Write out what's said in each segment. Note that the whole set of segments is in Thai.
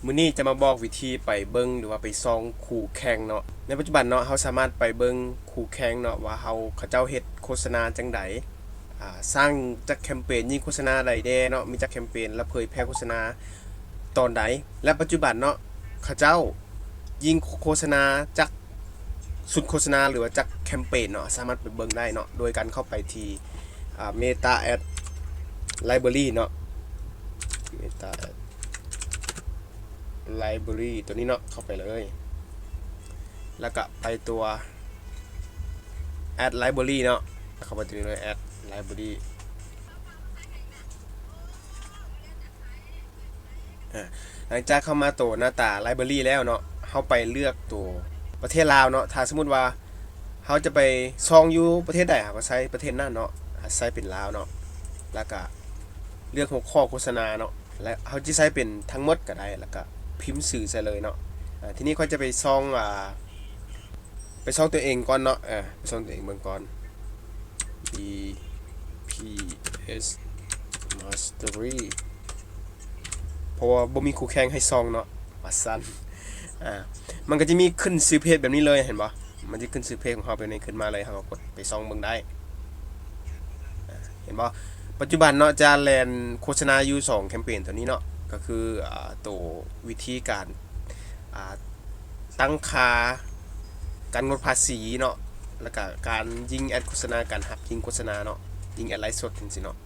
มื้อนี้จะมาบอกวิธีไปเบิ่งหรือว่าไปส่องคู่แข่งเนาะในปัจจุบันเนาะเราสามารถไปเบิ่งคู่แข่งเนาะว่าเขาเจ้าเฮ็ดโฆษณาจังไดสร้างจากแคมเปญยิงโฆษณาใดแด่เนาะมีจากแคมเปญและเผยแพร่โฆษณาตอนใดและปัจจุบันเนาะเขาเจ้ายิงโฆษณาจากสุดโฆษณาหรือว่าจากแคมเปญเนาะสามารถไปเบิ่งได้เนาะโดยการเข้าไปที่Meta Ad Library เนาะ Meta Ad Library ตัวนี้เนาะเข้าไปเลยแล้วก็ไปตัว Ad Library เนาะเข้าไปตัวนี้เลย Ad Library หลังจากเข้ามาตัวหน้าตา Library แล้วเนาะเข้าไปเลือกตัวประเทศลาวเนาะถ้าสมมุติว่าเขาจะไปซองอยู่ประเทศใดก็ใช้ประเทศนั้นเนาะใช้เป็นลาวเนาะแล้วก็เลือกหัวข้อโฆษณาเนาะและเขาจะใช้เป็นทั้งหมดก็ได้แล้วก็พิมพ์สื่อใส่เลยเนาะทีนี้เขาจะไปซองไปซองตัวเองก่อนเนาะไปซองตัวเองเบิ่งก่อน BPS Mastery เพราะว่าบ่มีคู่แข่งให้ซองเนาะว่าซั่นมันก็จะมีขึ้นซื้อเพจแบบนี้เลยเห็นบ่มันจะขึ้นซื้อเพจของเขาเป็นขึ้นมาเลยเขาก็กดไปซองเบิ่งได้เห็นบ่ปัจจุบันเนาะจะแลนโฆษณาอยู่2แคมเปญตัวนี้เนาะก็คือตัววิธีการตั้งค่าการลดภาษีเนาะแล้วก็การยิงแอดโฆษณาการหักยิงโฆษณาเนาะยิงแอดไลฟ์สดจังซี่เนาะ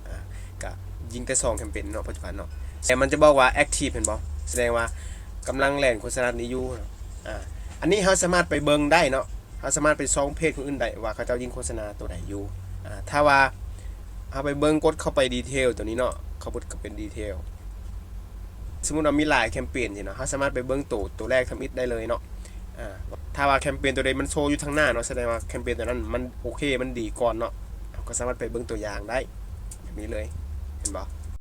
ก็ยิงแต่2แคมเปญเนาะปัจจุบันเนาะแต่มันจะบอกว่า active เห็นบ่แสดงว่ากำลังแล่นโฆษณานี้อยู่อันนี้เราสามารถไปเบิ่งได้เนาะเราสามารถไปส่องเพจคนอื่นได้ว่าเขาเจ้ายิงโฆษณาตัวใดอยู่ถ้าว่าเอาไปเบิ่งกดเข้าไปดีเทลตัวนี้เนาะเขากดเป็นดีเทลสมมุติว่ามีหลายแคมเปญสิเนาะเราสามารถไปเบิ่งตัวแรกทำอิฐได้เลยเนาะถ้าว่าแคมเปญตัวใดมันโชว์อยู่ทางหน้าเนาะแสดงว่าแคมเปญตัวนั้นมันโอเคมันดีก่อนเนาะเราก็สามารถไปเบิ่งตัวอย่างได้แบบนี้เลยเห็นบ่